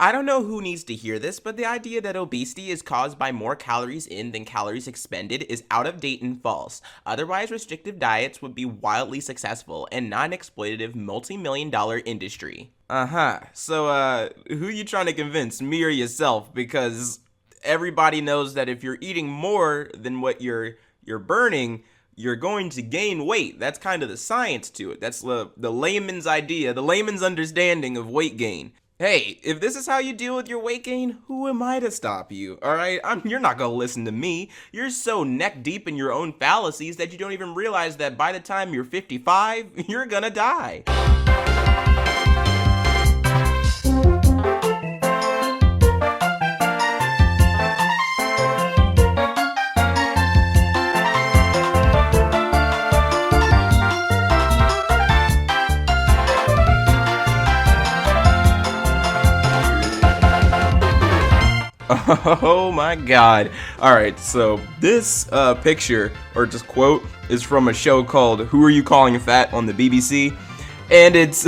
I don't know who needs to hear this, but the idea that obesity is caused by more calories in than calories expended is out of date and false. Otherwise, restrictive diets would be wildly successful and not an exploitative multi-million-dollar industry. So, who you trying to convince, me or yourself? Because everybody knows that if you're eating more than what you're burning, you're going to gain weight. That's kind of the science to it. That's the layman's idea, the layman's understanding of weight gain. Hey, if this is how you deal with your weight gain, who am I to stop you? All right, you're not gonna listen to me. You're so neck deep in your own fallacies that you don't even realize that by the time you're 55, you're gonna die. Oh my god. Alright, so this picture, or just quote, is from a show called Who Are You Calling Fat on the BBC. And it's...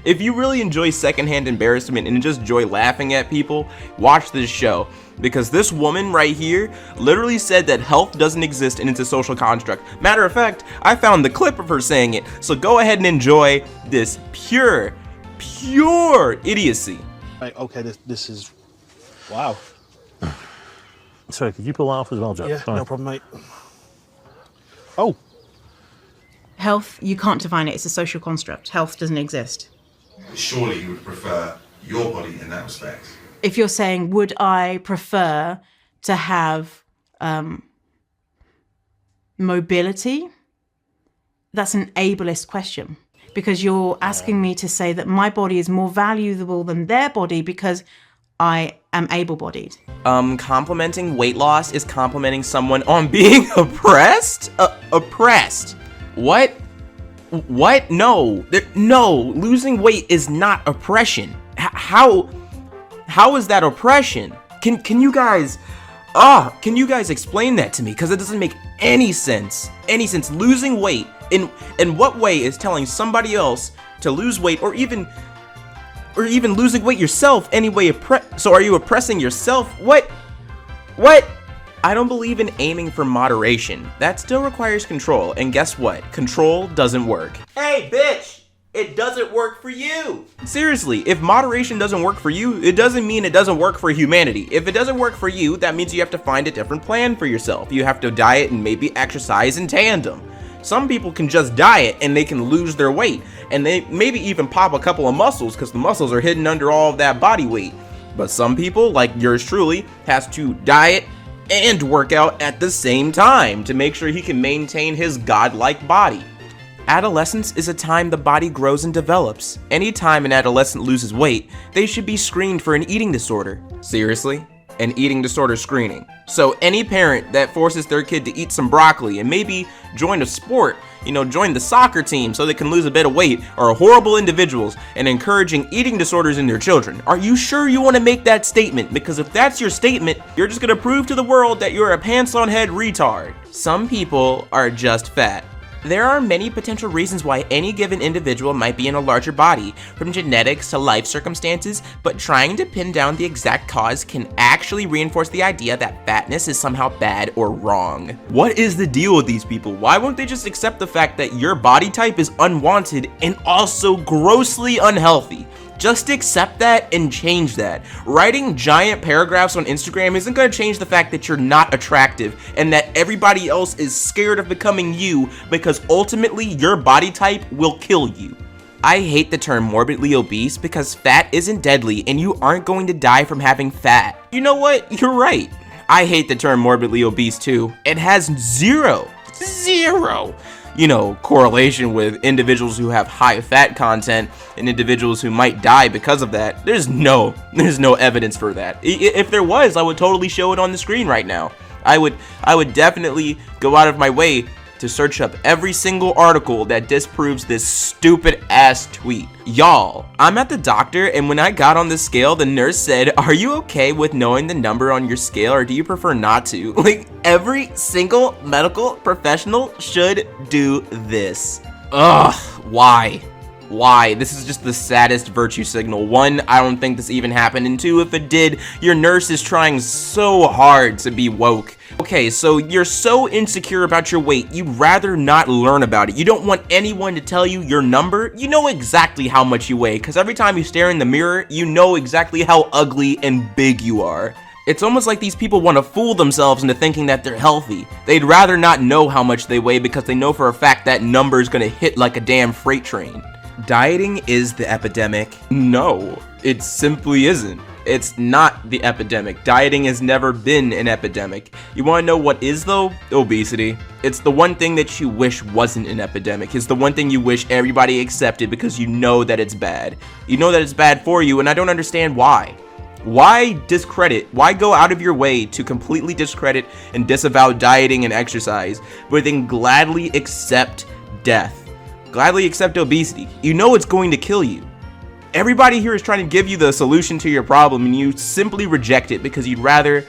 if you really enjoy secondhand embarrassment and just enjoy laughing at people, watch this show. Because this woman right here literally said that health doesn't exist and it's a social construct. Matter of fact, I found the clip of her saying it. So go ahead and enjoy this pure idiocy. Right, okay, this is... Wow. Sorry, could you pull that off as well, Joe? Yeah, Sorry. no problem, mate. Oh. Health, you can't define it. It's a social construct. Health doesn't exist. Surely you would prefer your body in that respect. If you're saying, would I prefer to have mobility? That's an ableist question. Because you're asking me to say that my body is more valuable than their body because I am able-bodied. Complimenting weight loss is complimenting someone on being oppressed? Oppressed. What? What? No. No, losing weight is not oppression. How is that oppression? Can you guys explain that to me? Because it doesn't make any sense. Losing weight, in what way is telling somebody else to lose weight, or even losing weight yourself anyway? So are you oppressing yourself? What? I don't believe in aiming for moderation. That still requires control, and guess what? Control doesn't work. Hey, bitch! It doesn't work for you! Seriously, if moderation doesn't work for you, it doesn't mean it doesn't work for humanity. If it doesn't work for you, that means you have to find a different plan for yourself. You have to diet and maybe exercise in tandem. Some people can just diet and they can lose their weight, and they maybe even pop a couple of muscles because the muscles are hidden under all of that body weight. But some people, like yours truly, has to diet and work out at the same time to make sure he can maintain his godlike body. Adolescence is a time the body grows and develops. Anytime an adolescent loses weight, they should be screened for an eating disorder. Seriously? An eating disorder screening. So any parent that forces their kid to eat some broccoli and maybe join a sport, join the soccer team so they can lose a bit of weight, are horrible individuals and encouraging eating disorders in their children. Are you sure you want to make that statement? Because if that's your statement, you're just going to prove to the world that you're a pants-on-head retard. Some people are just fat. There are many potential reasons why any given individual might be in a larger body, from genetics to life circumstances, but trying to pin down the exact cause can actually reinforce the idea that fatness is somehow bad or wrong. What is the deal with these people? Why won't they just accept the fact that your body type is unwanted and also grossly unhealthy? Just accept that and change that. Writing giant paragraphs on Instagram isn't going to change the fact that you're not attractive and that everybody else is scared of becoming you, because ultimately your body type will kill you. I hate the term morbidly obese because fat isn't deadly and you aren't going to die from having fat. You know what? You're right. I hate the term morbidly obese too. It has zero correlation with individuals who have high fat content and individuals who might die because of that. There's no evidence for that. If there was, I would totally show it on the screen right now. I would definitely go out of my way to search up every single article that disproves this stupid ass tweet. Y'all, I'm at the doctor, and when I got on the scale, the nurse said, "Are you okay with knowing the number on your scale, or do you prefer not to?" Like, every single medical professional should do this. Ugh, why? Why? This is just the saddest virtue signal. One, I don't think this even happened, and two, if it did, your nurse is trying so hard to be woke. Okay, so you're so insecure about your weight, you'd rather not learn about it. You don't want anyone to tell you your number. You know exactly how much you weigh, because every time you stare in the mirror, you know exactly how ugly and big you are. It's almost like these people want to fool themselves into thinking that they're healthy. They'd rather not know how much they weigh because they know for a fact that number is going to hit like a damn freight train. Dieting is the epidemic. No, it simply isn't. It's not the epidemic. Dieting has never been an epidemic. You want to know what is though? Obesity. It's the one thing that you wish wasn't an epidemic. It's the one thing you wish everybody accepted because you know that it's bad. You know that it's bad for you, and I don't understand why. Why discredit? Why go out of your way to completely discredit and disavow dieting and exercise, but then gladly accept death? Gladly accept obesity. You know it's going to kill you. Everybody here is trying to give you the solution to your problem, and you simply reject it because you'd rather,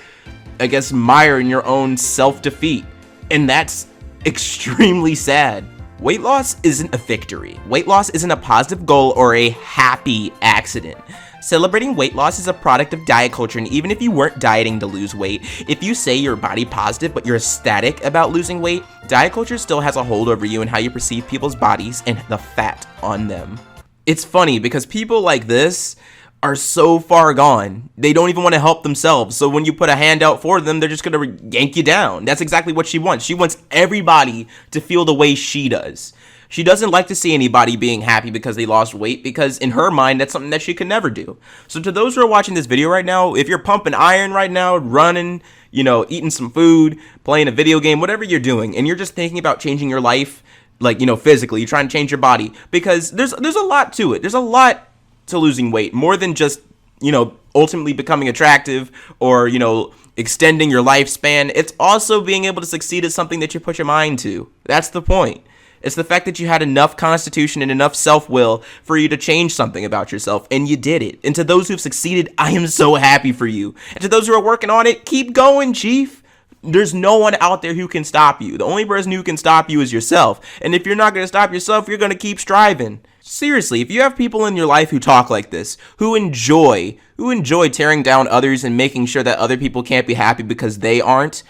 I guess, mire in your own self-defeat. And that's extremely sad. Weight loss isn't a victory. Weight loss isn't a positive goal or a happy accident. Celebrating weight loss is a product of diet culture, and even if you weren't dieting to lose weight, if you say you're body positive but you're ecstatic about losing weight, diet culture still has a hold over you and how you perceive people's bodies and the fat on them. It's funny because people like this are so far gone, they don't even want to help themselves, so when you put a hand out for them, they're just gonna yank you down. That's exactly what she wants. She wants everybody to feel the way she does. She doesn't like to see anybody being happy because they lost weight, because in her mind, that's something that she could never do. So to those who are watching this video right now, if you're pumping iron right now, running, you know, eating some food, playing a video game, whatever you're doing, and you're just thinking about changing your life, like, you know, physically, you're trying to change your body, because there's a lot to it. There's a lot to losing weight, more than just, you know, ultimately becoming attractive or, you know, extending your lifespan. It's also being able to succeed at something that you put your mind to. That's the point. It's the fact that you had enough constitution and enough self-will for you to change something about yourself, and you did it. And to those who've succeeded, I am so happy for you. And to those who are working on it, keep going, Chief. There's no one out there who can stop you. The only person who can stop you is yourself. And if you're not going to stop yourself, you're going to keep striving. Seriously, if you have people in your life who talk like this, who enjoy tearing down others and making sure that other people can't be happy because they aren't,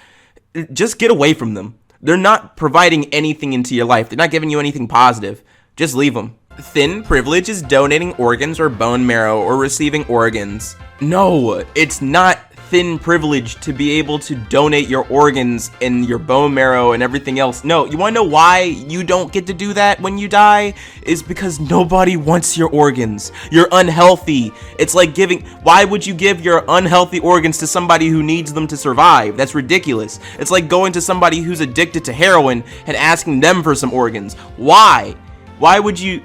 just get away from them. They're not providing anything into your life. They're not giving you anything positive. Just leave them. Thin privilege is donating organs or bone marrow or receiving organs. No, it's not thin privilege to be able to donate your organs and your bone marrow and everything else. No, you want to know why you don't get to do that when you die? Is because nobody wants your organs. You're unhealthy. It's like why would you give your unhealthy organs to somebody who needs them to survive? That's ridiculous. It's like going to somebody who's addicted to heroin and asking them for some organs. Why? Why would you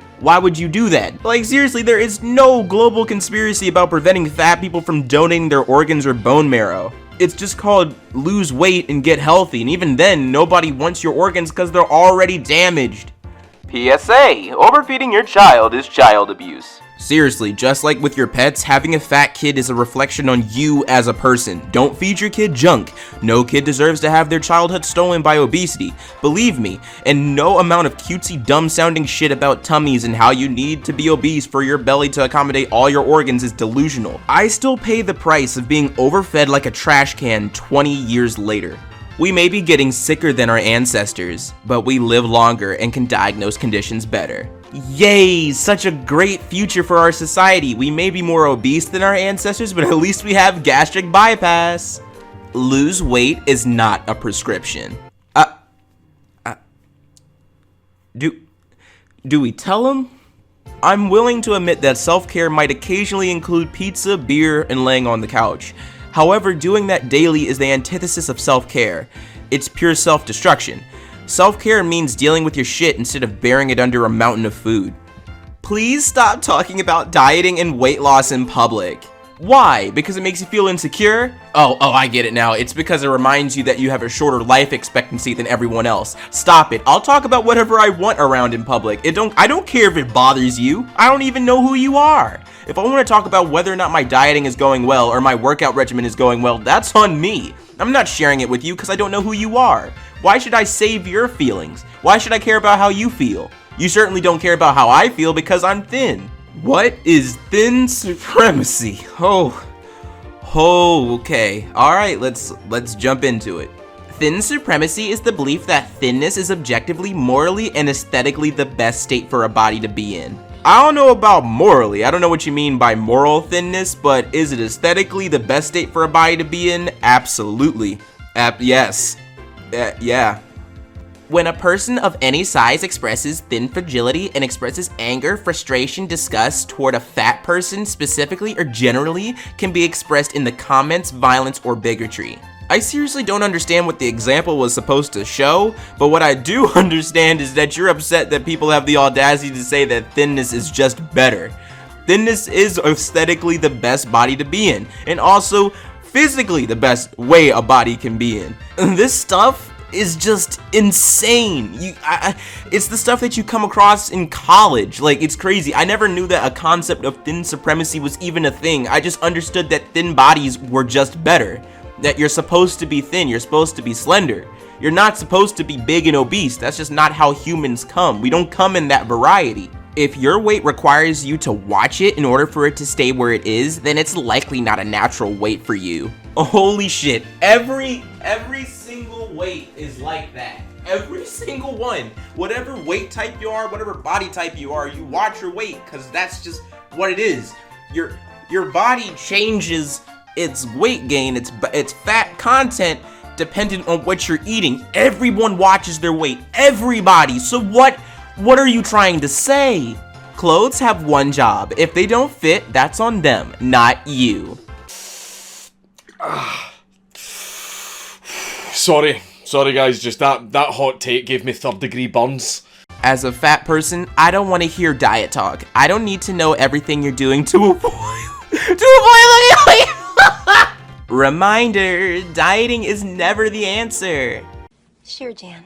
do that? Like, seriously, there is no global conspiracy about preventing fat people from donating their organs or bone marrow. It's just called lose weight and get healthy, and even then, nobody wants your organs because they're already damaged. PSA, overfeeding your child is child abuse. Seriously, just like with your pets, having a fat kid is a reflection on you as a person. Don't feed your kid junk. No kid deserves to have their childhood stolen by obesity. Believe me, and no amount of cutesy dumb sounding shit about tummies and how you need to be obese for your belly to accommodate all your organs is delusional. I still pay the price of being overfed like a trash can 20 years later. We may be getting sicker than our ancestors, but we live longer and can diagnose conditions better. Yay, such a great future for our society. We may be more obese than our ancestors, but at least we have gastric bypass. Lose weight is not a prescription. Do we tell them? I'm willing to admit that self-care might occasionally include pizza, beer, and laying on the couch. However, doing that daily is the antithesis of self-care. It's pure self-destruction. Self-care means dealing with your shit instead of bearing it under a mountain of food. Please stop talking about dieting and weight loss in public. Why? Because it makes you feel insecure? Oh, I get it now. It's because it reminds you that you have a shorter life expectancy than everyone else. Stop it. I'll talk about whatever I want around in public. I don't care if it bothers you. I don't even know who you are. If I want to talk about whether or not my dieting is going well or my workout regimen is going well, that's on me. I'm not sharing it with you because I don't know who you are. Why should I save your feelings? Why should I care about how you feel? You certainly don't care about how I feel because I'm thin. What is thin supremacy? Okay. Alright, let's jump into it. Thin supremacy is the belief that thinness is objectively, morally, and aesthetically the best state for a body to be in. I don't know about morally. I don't know what you mean by moral thinness, but is it aesthetically the best state for a body to be in? Absolutely. Yes. Yeah. When a person of any size expresses thin fragility and expresses anger, frustration, disgust toward a fat person specifically or generally can be expressed in the comments, violence, or bigotry. I seriously don't understand what the example was supposed to show, but what I do understand is that you're upset that people have the audacity to say that thinness is just better. Thinness is aesthetically the best body to be in, and also physically the best way a body can be in. This stuff is just insane. It's the stuff that you come across in college. Like, it's crazy. I never knew that a concept of thin supremacy was even a thing. I just understood that thin bodies were just better. That you're supposed to be thin, you're supposed to be slender. You're not supposed to be big and obese. That's just not how humans come. We don't come in that variety. If your weight requires you to watch it in order for it to stay where it is, then it's likely not a natural weight for you. Holy shit. Every single weight is like that. Every single one. Whatever weight type you are, whatever body type you are, you watch your weight, because that's just what it is. Your body changes its weight gain, its fat content, dependent on what you're eating. Everyone watches their weight. Everybody. So what are you trying to say? Clothes have one job. If they don't fit, that's on them, not you. Sorry guys, just that hot take gave me third-degree burns. As a fat person, I don't want to hear diet talk. I don't need to know everything you're doing to avoid looking like. Reminder, dieting is never the answer. Sure, Jan.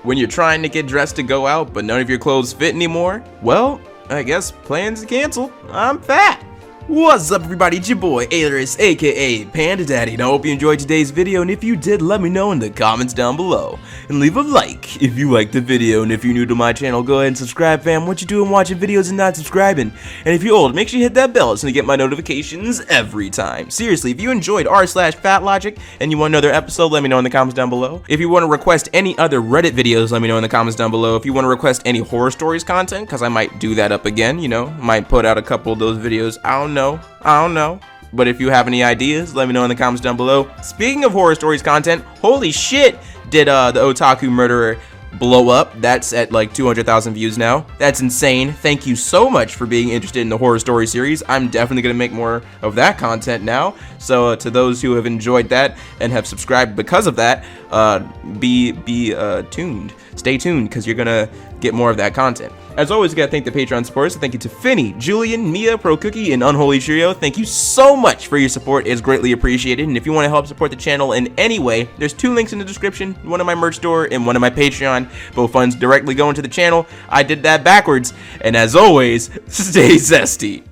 When you're trying to get dressed to go out, but none of your clothes fit anymore, well, I guess plans canceled. I'm fat. What's up, everybody? It's your boy Ailurus, aka Panda Daddy, and I hope you enjoyed today's video, and if you did, let me know in the comments down below. And leave a like if you liked the video, and if you're new to my channel, go ahead and subscribe, fam. What you doing watching videos and not subscribing? And if you're old, make sure you hit that bell so you get my notifications every time. Seriously, if you enjoyed r/Fatlogic and you want another episode, let me know in the comments down below. If you want to request any other Reddit videos, let me know in the comments down below. If you want to request any horror stories content, because I might do that up again, you know, might put out a couple of those videos. I don't know. But if you have any ideas, let me know in the comments down below. Speaking of horror stories content, holy shit, did the Otaku Murderer blow up? That's at like 200,000 views now. That's insane. Thank you so much for being interested in the horror story series. I'm definitely gonna make more of that content now. So to those who have enjoyed that and have subscribed because of that, be tuned. Stay tuned, because you're gonna get more of that content. As always, I gotta thank the Patreon supporters. So thank you to Finny, Julian, Mia, Pro Cookie, and Unholy Trio. Thank you so much for your support. It's greatly appreciated. And if you want to help support the channel in any way, there's 2 links in the description, one of my merch store and one of my Patreon. Both funds directly go into the channel. I did that backwards. And as always, stay zesty.